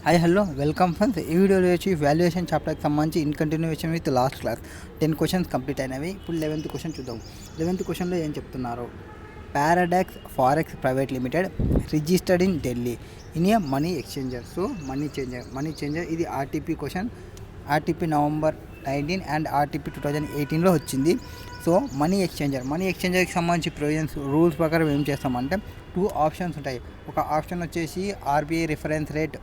Hi hello welcome friends. ఈ వీడియోలో వచ్చి వాల్యుయేషన్ చాప్టర్కి సంబంధించి in continuation with last class 10 questions complete అయినవి. ఇప్పుడు 11th క్వశ్చన్ చూద్దాం. 11th క్వశ్చన్లో ఏం చెప్తున్నారు? Paradox forex private limited registered in Delhi in a money exchanger. So money changer ఇది RTP question. RTP November 19 and RTP 2018లో వచ్చింది. సో మనీ ఎక్స్చేంజర్కి సంబంధించి ప్రొవిజన్స్ రూల్స్ ప్రకారం ఏం చేస్తామంటే 2 ఆప్షన్స్ ఉంటాయి. ఒక ఆప్షన్ వచ్చేసి ఆర్బీఐ రిఫరెన్స్ రేట్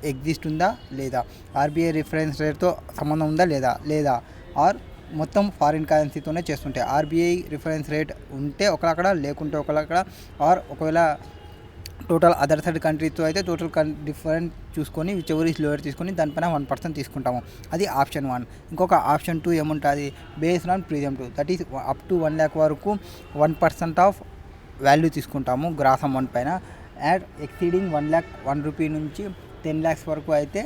ఎగ్జిస్ట్ ఉందా లేదా, ఆర్బీఐ రిఫరెన్స్ రేట్తో సంబంధం ఉందా లేదా ఆర్ మొత్తం ఫారిన్ కరెన్సీతోనే చేస్తుంటే ఆర్బీఐ రిఫరెన్స్ రేట్ ఉంటే ఒకళ్ళక్కడ లేకుంటే ఒకళ్ళక్కడ, ఆర్ ఒకవేళ టోటల్ అదర్ థర్డ్ కంట్రీతో అయితే టోటల్ డిఫరెంట్ చూసుకొని విచ్ ఎవర్ ఈస్ లోయర్ తీసుకొని దానిపైన 1% తీసుకుంటాము. అది ఆప్షన్ 1. ఇంకొక ఆప్షన్ 2 ఏముంటుంది? Based on premium 2, that is up to 1 lakh వరకు 1% ఆఫ్ వాల్యూ తీసుకుంటాము గ్రాస్ అమౌంట్ పైన. అండ్ ఎక్సీడింగ్ 1 lakh 1 రూపీ నుంచి 10 lakhs వరకు అయితే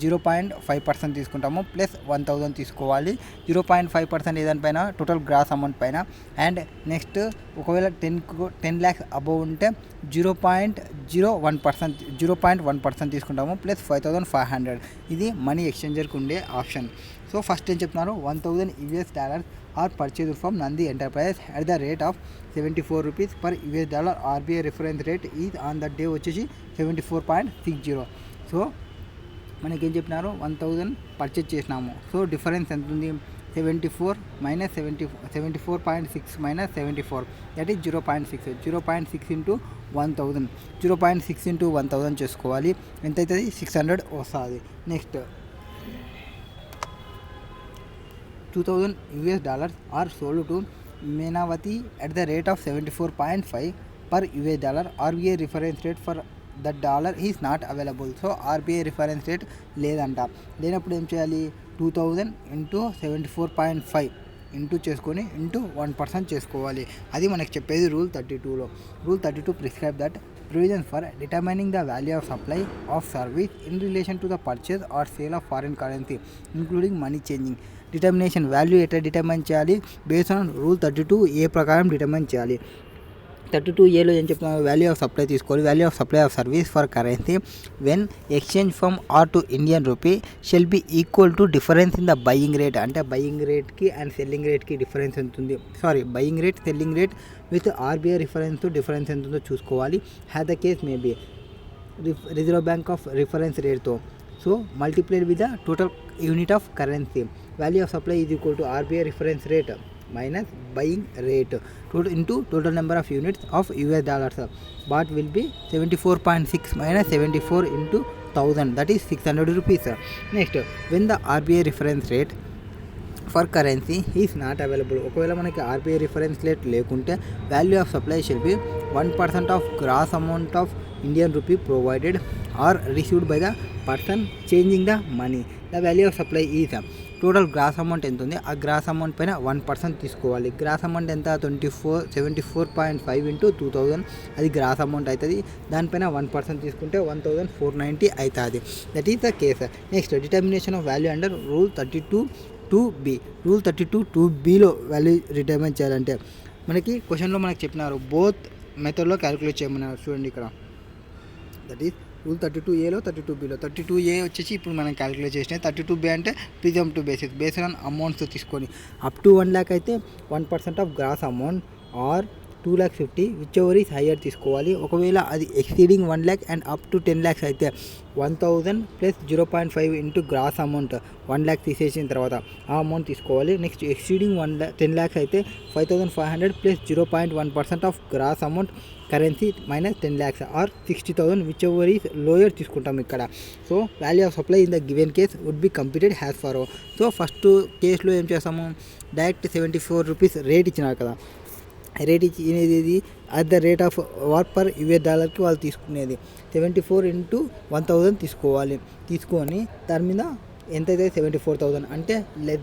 0.5% తీసుకుంటాము, ప్లస్ 1000 తీసుకోవాలి. 0.5% ఏదానిపైన టోటల్ గ్రాస్ అమౌంట్ పైన. అండ్ నెక్స్ట్ ఒకవేళ 10 lakhs అబోవ్ ఉంటే 0.1% తీసుకుంటాము, ప్లస్ 5500. ఇది మనీ ఎక్స్చేంజర్కి ఉండే ఆప్షన్. సో ఫస్ట్ ఏం చెప్తున్నారు? $1000 are purchase from Nandi enterprises at the rate of 74 rupees per $. RBI reference rate is on the day వచ్చేసి 74.60. సో మనకేం చెప్పినారు? 1000 పర్చేజ్ చేసినాము. సో డిఫరెన్స్ ఎంత ఉంది? 74 minus 74.6 minus 74, that is 0.6. 0.6 into 1000, 0.6 into 1000 చేసుకోవాలి. ఎంత అవుతుంది? 600 వస్తుంది. Next $2000 are sold to Menavati at the rate of 74.5 per $. RBI reference rate for the dollar is not available. So RBI reference rate లేనప్పుడు ఏం చేయాలి? 2000 ఇంటూ 74.5 ఇంటూ చేసుకొని ఇంటూ 1% చేసుకోవాలి. అది మనకు చెప్పేది రూల్ 32లో. Rule 32 prescribe that provision for determining the value of supply of service in relation to the purchase or sale of foreign currency including money changing. Determination value ఎట్లా determine చేయాలి? Based on rule 32A ప్రకారం determine చేయాలి. 32Aలో ఏం చెప్తున్నారు? Value of supply తీసుకోవాలి. Value of supply of service for currency when exchange from or to Indian rupee shall be equal to difference in the buying rate. అంటే buying రేట్కి and selling రేట్కి difference ఎంత ఉంది? Buying rate selling rate with RBI reference difference ఎంత ఉందో చూసుకోవాలి. Have the case maybe reserve bank of reference రేట్తో. So multiplied with the total unit of currency. Value of supply is equal to RBI reference rate minus buying rate into total number of units of $. But will be 74.6 minus 74 into 1000, that is 600 rupees. Next, when the RBI reference rate for currency is not available. ఒకవేళ మనకి RBI reference rate లేకుంటే value of supply shall be 1% of gross amount of Indian rupee provided or received by the person changing the money. The value of supply is total gross amount ఎంత ఉంది? ఆ gross amount పైన 1% తీసుకోవాలి. Gross amount ఎంత? 74.5 into 2000, అది gross amount అవుతుంది. దానిపైన 1% తీసుకుంటే 1490 అవుతుంది. That is the case. Next, determination of value under rule 32(2)B. Rule 32(2)Bలో వాల్యూ డిటర్మైన్ చేయాలంటే మనకి క్వశ్చన్లో మనకు చెప్పినారు బోత్ మెథడ్లో క్యాలిక్యులేట్ చేయమన్నారు. చూడండి ఇక్కడ, దట్ ఈస్ రూల్ 32Aలో 32Bలో. 32A వచ్చేసి ఇప్పుడు మనం క్యాలిక్యులేట్ చేసినాయి. 32B అంటే presumptive basis, based on amounts తీసుకొని అప్ టు 1 lakh అయితే 1% of gross amount or 2,50,000 whichever is higher తీసుకోవాలి. ఒకవేళ అది exceeding 1 lakh and up to 10 lakhs అయితే 1000 plus 0.5 into gross amount 1 lakh తీసేసిన తర్వాత ఆ అమౌంట్ తీసుకోవాలి. నెక్స్ట్ ఎక్సీడింగ్ 10 lakhs అయితే 5500 plus 0.1% of gross amount currency minus 10 lakhs or 60,000 whichever is lower తీసుకుంటాం ఇక్కడ. So value of supply in the given case would be completed has follow. So first కేసులో ఏం చేస్తాము? Direct 74 rupees rate ఇచ్చినారు కదా, rate ఇచ్చినది at the rate of what per $కి వాళ్ళు తీసుకునేది 74 ఇంటూ 1000 తీసుకోవాలి. తీసుకొని దాని మీద ఎంతైతే 74,000 అంటే లెస్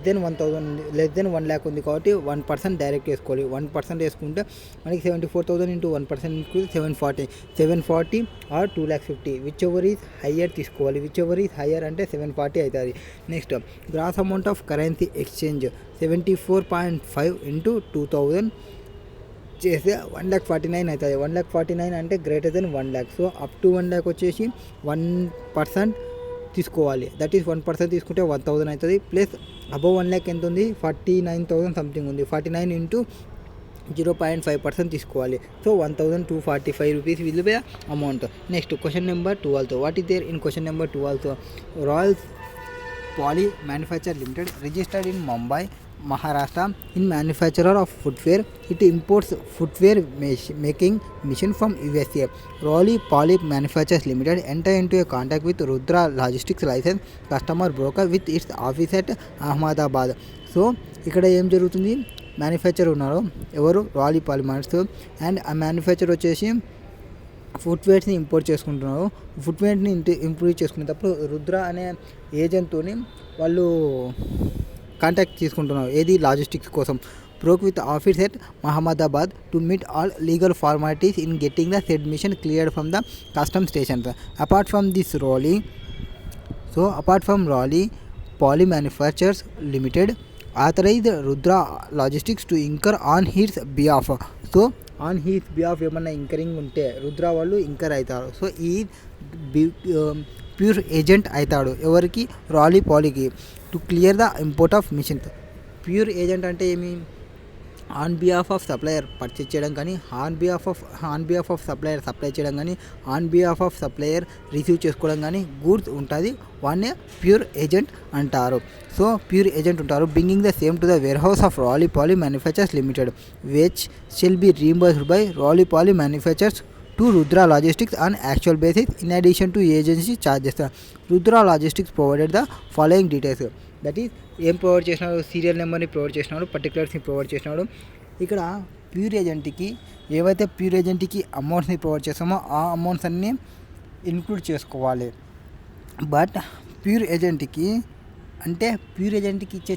దెన్ 1 lakh ఉంది కాబట్టి 1% డైరెక్ట్ వేసుకోవాలి. 1% వేసుకుంటే మనకి 74,000 ఇంటూ 1% తీసుకుంటే 740 or 2,50,000 whichever is higher తీసుకోవాలి. విచ్ ఎవర్ ఈజ్ హయ్యర్ అంటే 740 అవుతుంది. Next, gross amount of currency exchange 74.5 into 2000 చేస్తే 1,49,000 అవుతుంది. 1,49,000 అంటే greater than 1 lakh. So up to 1 lakh వచ్చేసి 1% తీసుకోవాలి. దట్ ఈస్ 1% తీసుకుంటే 1000 అవుతుంది. ప్లస్ అబవ్ 1 lakh ఎంత ఉంది, 49,000 సంథింగ్ ఉంది. 49 ఇంటూ 0.5% తీసుకోవాలి. So 1245 rupees will be amount. Next question number 12. What is there in question number 12? Royals poly manufacture limited registered in Mumbai, Maharashtra in manufacturer of footwear. It imports footwear making machine from USA. Rolly Poly Manufacturers Limited enter into a contract with Rudra Logistics license customer broker with its office at Ahmedabad. So ఇక్కడ ఏం జరుగుతుంది, manufacture ఉన్నారు ఎవరు, rally polymers, and ఆ manufacture వచ్చేసి ఫుట్వేర్స్ని import చేసుకుంటున్నారు. ఫుట్వేర్ని improve చేసుకునేటప్పుడు రుద్ర అనే ఏజెంట్తో వాళ్ళు కాంటాక్ట్ తీసుకుంటున్నారు. ఏది, లాజిస్టిక్స్ కోసం. Broke with office at Mohammadabad to meet all legal formalities in getting the said machine cleared from the custom stations. Apart from this Rolly, Poly Manufacturers Limited authorized Rudra Logistics to incur on his behalf. So on his behalf ఏమన్నా incurring ఉంటే రుద్ర వాళ్ళు incur అవుతారు. So ఈ pure agent అవుతాడు ఎవరికి, Roly పాలీకి, to clear the import of machines. Pure agent అంటే ఏమి, on behalf of supplier purchase చేయడం కానీ, on behalf of supplier supply చేయడం కానీ, on behalf of supplier receive చేసుకోవడం కానీ గూడ్స్ ఉంటుంది, వాన్నే ప్యూర్ ఏజెంట్ అంటారు. సో ప్యూర్ ఏజెంట్ ఉంటారు. Bringing the same to the warehouse of rally Poly manufacturers limited which shall be reimbursed by Roly Poly manufacturers to Rudra logistics on actual basis in addition to agency charges. Rudra logistics provided the following details. That is ఏం provide చేసినాడు, serial నెంబర్ని provide చేసినాడు, పర్టికులర్స్ని provide చేసినాడు. ఇక్కడ pure ఏజెంట్కి ఏవైతే pure ఏజెంట్కి అమౌంట్స్ని provide చేస్తామో ఆ amounts అన్నీ ఇన్క్లూడ్ చేసుకోవాలి. బట్ ప్యూర్ ఏజెంట్కి ఇచ్చే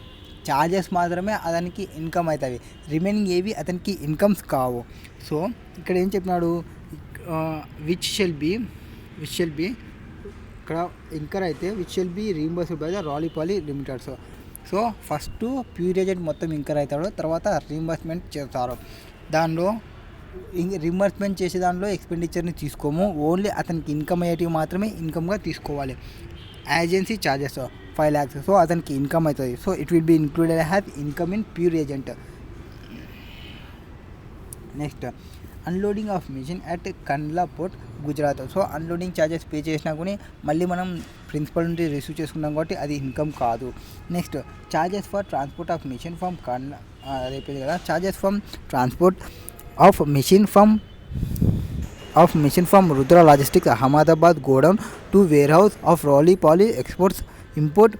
ఛార్జెస్ మాత్రమే అతనికి ఇన్కమ్ అవుతాయి, రిమైనింగ్ ఏవి అతనికి ఇన్కమ్స్ కావు. సో ఇక్కడ ఏం చెప్పినాడు, విచ్ షెల్ బి ఇక్కడ ఇంకర్ అయితే which shall be reimbursed by the Roly Poly limited. So first pure agent మొత్తం ఇంకర్ అవుతాడు, తర్వాత రీయింబర్స్మెంట్ చేస్తారు. దానిలో రీయింబర్స్మెంట్ చేసే దానిలో ఎక్స్పెండిచర్ని తీసుకోము, ఓన్లీ అతనికి ఇన్కమ్ అయ్యేటివి మాత్రమే ఇన్కమ్గా తీసుకోవాలి. ఏజెన్సీ ఛార్జెస్ 5 lakhs, సో అతనికి ఇన్కమ్ అవుతుంది. So it will be included have income in pure agent. Next unloading of machine at Kandla port, Gujarat. So unloading charges pay చేసినా కానీ మళ్ళీ మనం ప్రిన్సిపల్ నుండి రిసీవ్ చేసుకున్నాం కాబట్టి అది ఇన్కమ్ కాదు. Next charges for transport of machine from Kandla, అయిపోయింది కదా. Charges from transport of machine from Rudra logistics Ahmedabad godown to warehouse of rally Poly exports import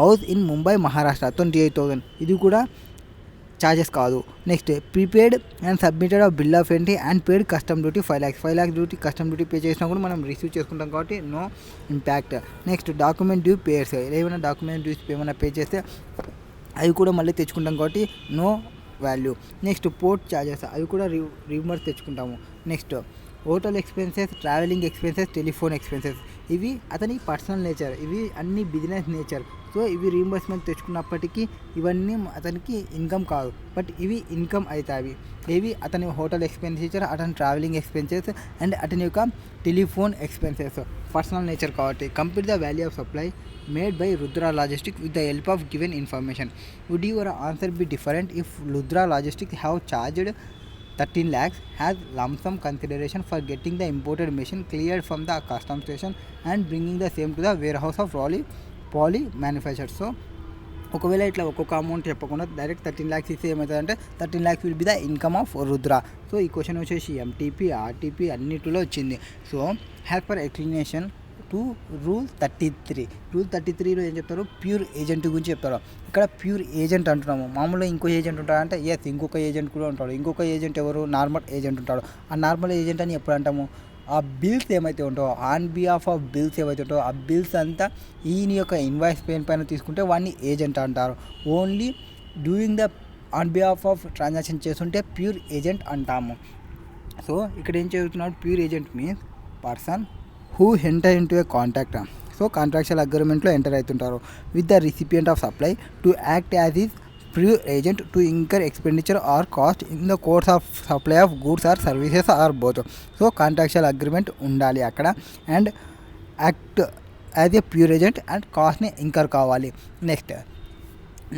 house in Mumbai Maharashtra 28,000. ఇది కూడా ఛార్జెస్ కాదు. Next prepaid and submitted of bill of entry and paid custom duty 5 lakhs. 5 lakhs duty custom duty pay చేసినా కూడా మనం receive చేసుకుంటాం కాబట్టి no impact. Next document due payers, ఏమైనా document dues ఏమైనా పే చేస్తే అవి కూడా మళ్ళీ తెచ్చుకుంటాం కాబట్టి no value. Next port charges, అవి కూడా రీయింబర్స్ తెచ్చుకుంటాము. Next hotel expenses, travelling expenses, telephone expenses, ఇవి అతని పర్సనల్ నేచర్, ఇవి అన్ని బిజినెస్ నేచర్. సో ఇవి రీయింబర్స్మెంట్ తెచ్చుకున్నప్పటికీ ఇవన్నీ అతనికి ఇన్కమ్ కాదు, బట్ ఇవి ఇన్కమ్ అవుతాయి. ఇవి అతని హోటల్ ఎక్స్పెన్సెస్, అతని ట్రావెలింగ్ ఎక్స్పెన్సెస్ అండ్ అతని యొక్క టెలిఫోన్ ఎక్స్పెన్సెస్ పర్సనల్ నేచర్ కాబట్టి. Complete the value of supply made by Rudra logistics with the help of given information. Would your answer be different if Rudra logistics have charged 13 lakhs has lump sum consideration for getting the imported machine cleared from the custom station and bringing the same to the warehouse of Rolly Poly Manufacturers. So ఒకవేళ ఇట్లా ఒక్కొక్క amount చెప్పకుండా direct 13 lakhs ఇస్తే ఏమవుతుందంటే 13 lakhs will be the income of Rudra. So ఈ question వచ్చేసి MTP RTP అన్నిటిలో వచ్చింది. So has per explanation to rule 33లో ఏం చెప్తారు, ప్యూర్ ఏజెంట్ గురించి చెప్తారు. ఇక్కడ ప్యూర్ ఏజెంట్ అంటున్నాము, మామూలుగా ఇంకో ఏజెంట్ ఉంటాడంటే ఎస్ ఇంకొక ఏజెంట్ కూడా ఉంటాడు. ఇంకొక ఏజెంట్ ఎవరు, నార్మల్ ఏజెంట్ ఉంటాడు. ఆ నార్మల్ ఏజెంట్ అని ఎప్పుడు అంటాము, ఆ బిల్స్ ఏమైతే ఉంటాయో ఆన్ బిహాఫ్ ఆఫ్ బిల్స్ ఏవైతే ఉంటాయో ఆ బిల్స్ అంతా ఈయన యొక్క ఇన్వాయిస్ పైన తీసుకుంటే వాడిని ఏజెంట్ అంటారు. Only doing the on behalf of transaction చేస్తుంటే ప్యూర్ ఏజెంట్ అంటాము. సో ఇక్కడ ఏం చదువుతున్నాడు, pure agent means person who enter into a contract. So contractual అగ్రిమెంట్లో ఎంటర్ అవుతుంటారు with the recipient of supply to act as is pure agent to incur expenditure or cost in the course of supply of goods or services or both. So contractual agreement ఉండాలి అక్కడ. And as a pure agent and కాస్ట్ని incur కావాలి. Next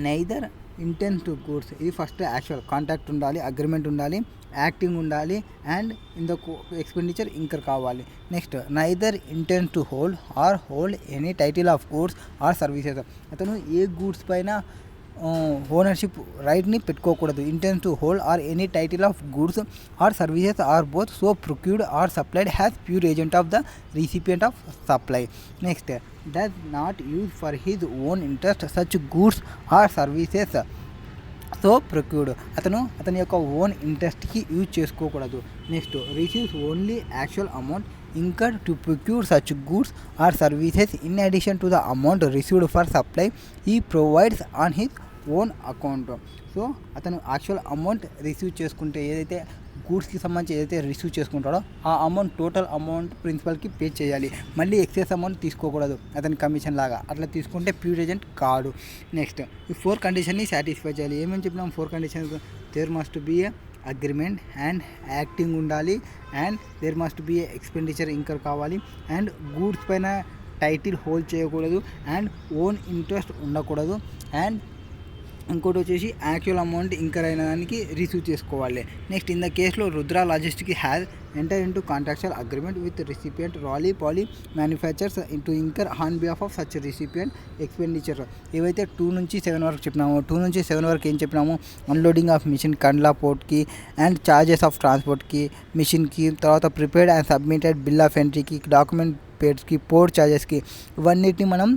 neither intends to goods, ఇది first actual contact ఉండాలి, agreement ఉండాలి, acting ఉండాలి and in the expenditure incur కావాలి. Next neither intends to hold any title of goods or services, అతను ఏ goods పైన ఓనర్షిప్ రైట్ని పెట్టుకోకూడదు. Intends to hold or any title of goods or services or both so procured or supplied has pure agent of the recipient of supply. Next does not use for his own interest such goods or services so procured, అతని యొక్క own ఇంట్రెస్ట్కి use చేసుకోకూడదు. Next receives only actual amount incurred to procure such goods or services in addition to the amount received for supply he provides on his own account. So అతను actual amount receive చేసుకుంటే ఏదైతే గూడ్స్కి సంబంధించి ఏదైతే receive చేసుకుంటాడో ఆ amount total amount ప్రిన్సిపల్కి pay చేయాలి. మళ్ళీ excess amount తీసుకోకూడదు అతని కమిషన్ లాగా, అట్లా తీసుకుంటే ప్యూర్ ఏజెంట్ కాడు. నెక్స్ట్ ఈ 4 కండిషన్ని సాటిస్ఫై చేయాలి. ఏమేమి చెప్పినాం 4 conditions? There must be a agreement and acting ఉండాలి and there must be expenditure incur కావాలి అండ్ గూడ్స్ పైన టైటిల్ హోల్డ్ చేయకూడదు అండ్ ఓన్ ఇంట్రెస్ట్ ఉండకూడదు అండ్ ఇంకోటి వచ్చేసి యాక్చువల్ అమౌంట్ ఇంకర్ అయిన దానికి రిసీవ్ చేసుకోవాలి. నెక్స్ట్ ఇన్ ద కేసులో Rudra logistic has enter into contractual agreement with recipient Rolly Poly manufactures into incur on behalf of such recipient expenditure. ఏవైతే 2 నుంచి 7 వరకు చెప్పినామో 2 నుంచి 7 వరకు ఏం చెప్పినాము? అన్లోడింగ్ ఆఫ్ మిషన్ కండ్లా పోర్ట్కి అండ్ ఛార్జెస్ ఆఫ్ ట్రాన్స్పోర్ట్కి, మిషన్కి, తర్వాత prepared and submitted bill of ఎంట్రీకి, డాక్యుమెంట్ పేడ్స్కి, పోర్ట్ ఛార్జెస్కి, ఇవన్నిటిని మనం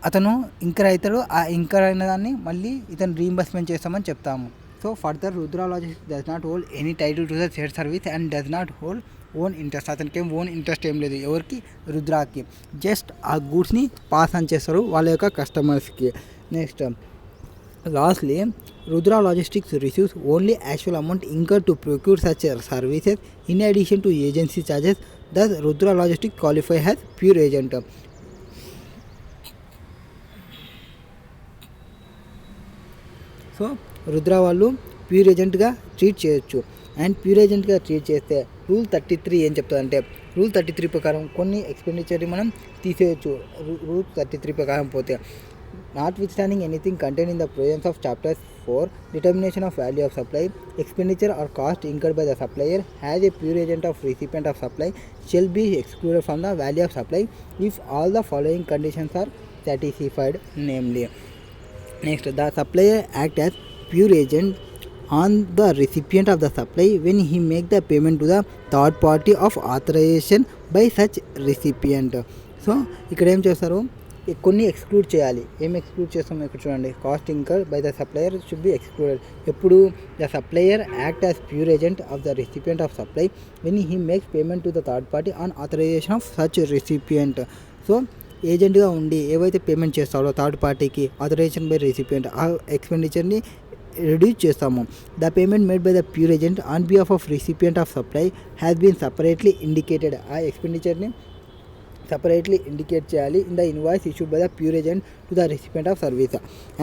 అతను ఇంకర్ అవుతాడు. ఆ ఇంకర్ అయిన దాన్ని మళ్ళీ ఇతను రీఇంబర్స్మెంట్ చేస్తామని చెప్తాము. So further Rudra logistics does not hold any title to the share service and does not hold own interest. అతనికి ఏం ఓన్ ఇంట్రెస్ట్ ఏం లేదు. ఎవరికి? రుద్రాకి. జస్ట్ ఆ గూడ్స్ని పాస్ ఆన్ చేస్తారు వాళ్ళ యొక్క కస్టమర్స్కి. Next lastly Rudra logistics receives only actual amount incur to procure such services in addition to agency charges. Thus Rudra logistics qualify has pure agent. So Rudra వాళ్ళు ప్యూర్ ఏజెంట్గా ట్రీట్ చేయొచ్చు. అండ్ ప్యూర్ ఏజెంట్గా treat చేస్తే rule 33 ఏం చెప్తుందంటే, రూల్ 33 ప్రకారం కొన్ని ఎక్స్పెండిచర్ని మనం తీసేయచ్చు. రూల్ 33 ప్రకారం పోతే notwithstanding anything contain in the provisions of chapter 4 determination of value of supply expenditure or cost incurred by the supplier has a pure agent of recipient of supply shall be excluded from the value of supply if all the following conditions are satisfied, namely. Next, the supplier act as pure agent on the recipient of the supply when he make the payment to the third party of authorization by such recipient. So ఇక్కడ ఏం చేస్తారు? కొన్ని exclude చేయాలి. ఏం exclude చేస్తాం ఇక్కడ చూడండి. Cost incur by the supplier should be excluded. ఎప్పుడు? The supplier act as pure agent of the recipient of supply when he makes payment to the third party on authorization of such recipient. So ఏజెంట్గా ఉండి ఏవైతే payment చేస్తాడో third పార్టీకి authorisation by recipient ఆ ఎక్స్పెండిచర్ని reduce చేస్తాము. The payment made by the pure agent on behalf of recipient of supply has been separately indicated. ఆ ఎక్స్పెండిచర్ని సపరేట్లీ ఇండికేట్ చేయాలి in the invoice issued by the pure agent to the recipient of service.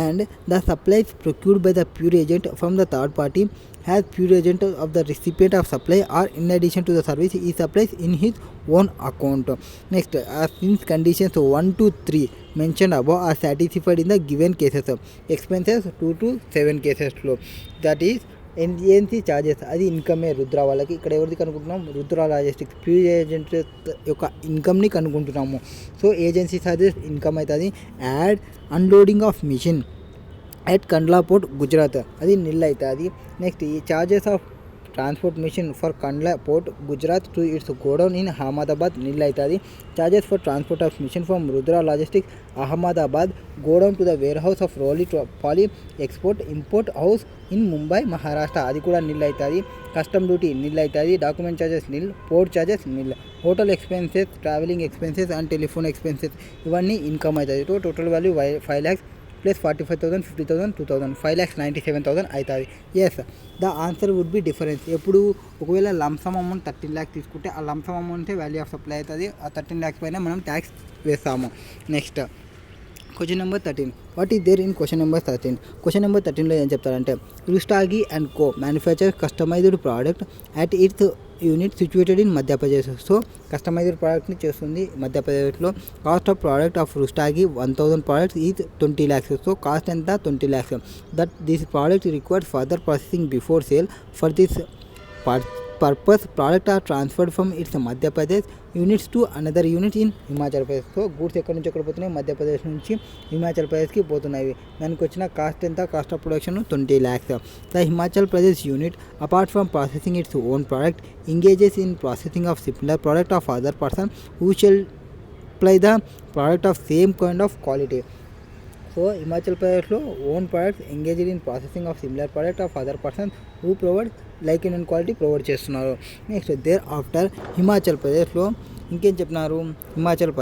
And the supplies procured by the pure agent from the third party has pure agent of the recipient of supply or in addition to the service he supplies in his own account. Next, since conditions 1 to 3 mentioned above are satisfied in the given cases, expenses 2 to 7 cases లో, that is agency charges అది ఇన్కమే రుద్ర వాళ్ళకి. ఇక్కడ ఎవరిది కనుక్కుంటున్నాం? Rudra logistics pure agent యొక్క ఇన్కమ్ని కనుక్కుంటున్నాము. సో ఏజెన్సీ ఛార్జెస్ ఇన్కమ్ అవుతుంది. Add unloading of machine at Kandla Port, Gujarat, అది నిల్ అవుతుంది. నెక్స్ట్ ఈ charges of transport machine for Kandla port Gujarat to its godown in Ahmedabad nil అవుతుంది. Charges for transport of machine from Rudra logistics Ahmedabad godown to the warehouse of Roly poly export import house in Mumbai Maharashtra అది కూడా nil అవుతుంది. Custom duty nil అవుతుంది. Document charges nil. Port charges nil. Hotel expenses, travelling expenses and telephone expenses ఇవన్నీ income అవుతుంది. Total value 5 lakhs plus 45,000, 50,000, 2,000, 5,97,000 అవుతుంది. Yes, the answer would be difference. ఎప్పుడు ఒకవేళ lump sum amount 13 lakhs తీసుకుంటే ఆ lump sum అమౌంటే value of supply అవుతుంది. ఆ 13 lakhs పైన మనం ట్యాక్స్ వేస్తాము. Next question number 13. What is there in question number 13? Question number 13లో ఏం చెప్తారంటే, Rustagi and co manufacture customized product at its unit situated in Madhya Pradesh. So customized ప్రోడక్ట్ని చేస్తుంది మధ్యప్రదేశ్లో. Cost of product of Rustagi 1000 products is 20 lakhs. So cost ఎంత 20 lakhs. That this product required further processing before sale. For this purpose product are transferred from its Madhya Pradesh units to another unit in Himachal Pradesh. So goods ఎక్కడి నుంచి ఎక్కడ పోతున్నాయి, మధ్యప్రదేశ్ నుంచి హిమాచల్ ప్రదేశ్కి పోతున్నాయి. దానికి వచ్చిన cost ఎంత, cost of production 20 lakhs. The Himachal Pradesh unit apart from processing its own product engages in processing of similar product of other person who shall apply the product of same kind of quality. So Himachal ప్రదేశ్లో own products engaged in processing of similar product of other person who provide like in quality provide చేస్తున్నారు. Next there after Himachal ప్రదేశ్లో ఇంకేం చెప్పినారు, హిమాచల్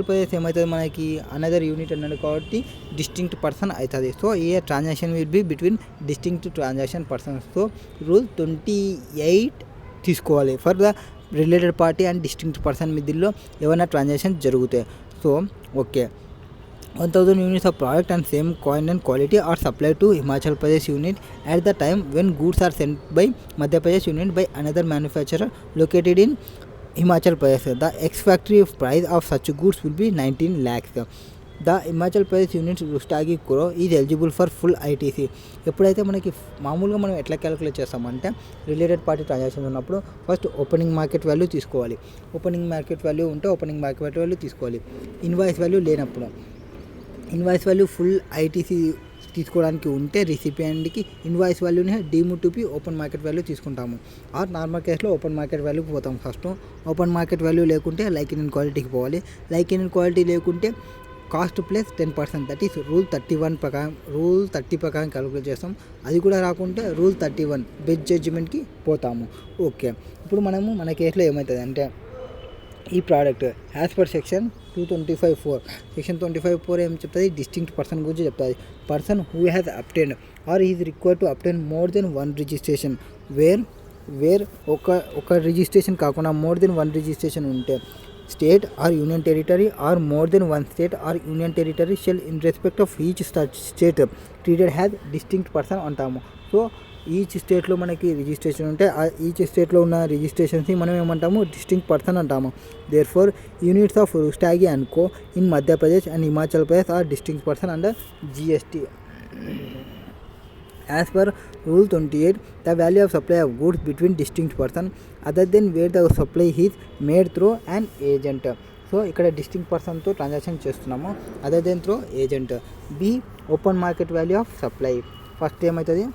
ప్రదేశ్ ఏమవుతుంది మనకి another unit అన్నాడు కాబట్టి distinct person అవుతుంది. So A transaction will be between distinct transaction persons. So rule 28 తీసుకోవాలి for the related party and distinct person మిడిల్లో ఏమైనా ట్రాన్సాక్షన్ జరుగుతాయి. So okay 1000 units of product and same kind and quality are supplied to Himachal Pradesh unit at the time when goods are sent by Madhya Pradesh unit by another manufacturer located in Himachal Pradesh. The ex-factory price of such goods will be 19 lakhs. The Himachal Pradesh unit Rustagi క్రో is eligible for full ITC. ఎప్పుడైతే మనకి మామూలుగా మనం ఎట్లా calculate చేస్తామంటే related party transaction ఉన్నప్పుడు first opening market value తీసుకోవాలి. Opening market value ఉంటే ఓపెనింగ్ మార్కెట్ వాల్యూ తీసుకోవాలి. ఇన్వాయిస్ వాల్యూ లేనప్పుడు ఇన్వాయిస్ వాల్యూ ఫుల్ ఐటీసీ తీసుకోవడానికి ఉంటే రిసిపియంట్కి ఇన్వాయిస్ వాల్యూని deem to be open market value తీసుకుంటాము. ఆర్ నార్మల్ కేసులో ఓపెన్ మార్కెట్ వాల్యూకి పోతాం. ఫస్ట్ ఓపెన్ మార్కెట్ వాల్యూ లేకుంటే లైక్ ఇన్ క్వాలిటీకి పోవాలి. లైక్ ఇన్ క్వాలిటీ లేకుంటే cost plus 10%, that is rule 30 ప్రకారం క్యాలిక్యులేట్ చేస్తాం. అది కూడా రాకుంటే రూల్ 31 బెస్ట్ జడ్జిమెంట్కి పోతాము. ఓకే, ఇప్పుడు మన కేసులో ఏమవుతుంది అంటే ఈ product as per section 225(4) section 225(4) ఏం చెప్తుంది, డిస్టింక్ట్ పర్సన్ గురించి చెప్తుంది. Person who has obtained or is required to obtain more than 1 registration where ఒక రిజిస్ట్రేషన్ కాకుండా మోర్ దెన్ 1 రిజిస్ట్రేషన్ ఉంటే state or union territory or more than 1 state or union territory shall in respect of each state treated has distinct person అంటాము. సో each స్టేట్లో మనకి registration ఉంటే each స్టేట్లో ఉన్న రిజిస్ట్రేషన్స్ని మనం ఏమంటాము, డిస్టింక్ట్ పర్సన్ అంటాము. There four units of Rustagi and co in Madhya Pradesh and Himachal Pradesh are distinct person under GST. As per Rule 28, the value of supply of goods between distinct person other than where the supply is made through an agent. So ఇక్కడ distinct పర్సన్తో transaction చేస్తున్నాము other then through agent. Be open market value of supply. First ఏమవుతుంది,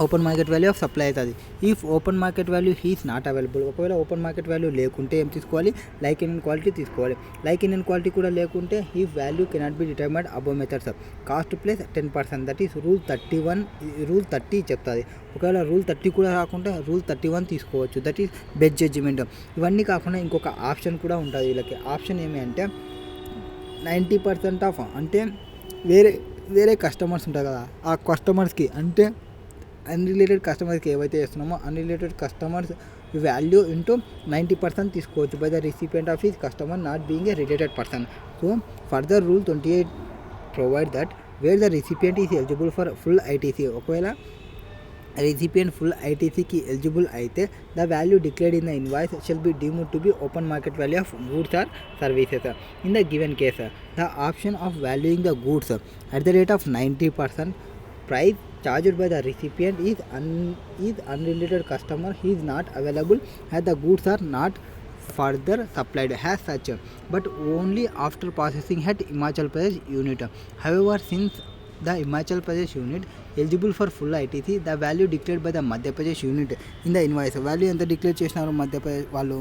open market value of supply అవుతుంది. If open market value is not available, ఒకవేళ open market value లేకుంటే ఏం తీసుకోవాలి, like in quality తీసుకోవాలి. Like in quality కూడా లేకుంటే ఈ value cannot be determined above methods. Cost plus 10%, that is rule 30 చెప్తుంది. ఒకవేళ రూల్ 30 కూడా రాకుంటే రూల్ 31 తీసుకోవచ్చు, దట్ ఈస్ బెస్ట్ జడ్జిమెంట్. ఇవన్నీ కాకుండా ఇంకొక ఆప్షన్ కూడా ఉంటుంది వీళ్ళకి. ఆప్షన్ ఏమి అంటే 90% ఆఫ్, అంటే వేరే కస్టమర్స్ ఉంటారు కదా, ఆ కస్టమర్స్కి అంటే అన్రిలేటెడ్ కస్టమర్స్కి ఏవైతే చేస్తున్నామో అన్రిలేటెడ్ కస్టమర్స్ వాల్యూ ఇంటూ 90% తీసుకోవచ్చు by the recipient of his customer not being a related person. So further rule 28 provide that where the recipient is eligible for full ITC. ఒకవేళ రిసిపియంట్ ఫుల్ ఐటీసీకి ఎలిజిబుల్ అయితే the value declared in the invoice shall be deemed to be open market value of goods or services. In the given case the option of valuing the goods at the rate of 90% price charged by the recipient is unrelated customer. He is not available as the goods are not further supplied as such, but only after processing at Himachal Pradesh unit. However, since the Himachal Pradesh unit eligible for full ITC, the value declared by the Madhya Pradesh unit in the invoice value ఎంత declare చేసినారు మధ్య ప్రదేశ్ వాళ్ళు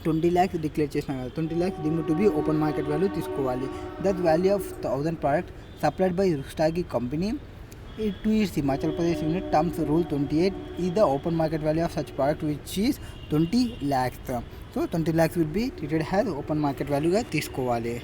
20 lakhs declare చేసినారు. 20 lakhs deemed to be open market value తీసుకోవాలి. That value of 1000 product supplied by Rustagi company to its Himachal Pradesh unit terms rule 28 is the open market value of such product which is 20 lakhs. So 20 lakhs will be treated as open market value గా తీసుకోవాలి.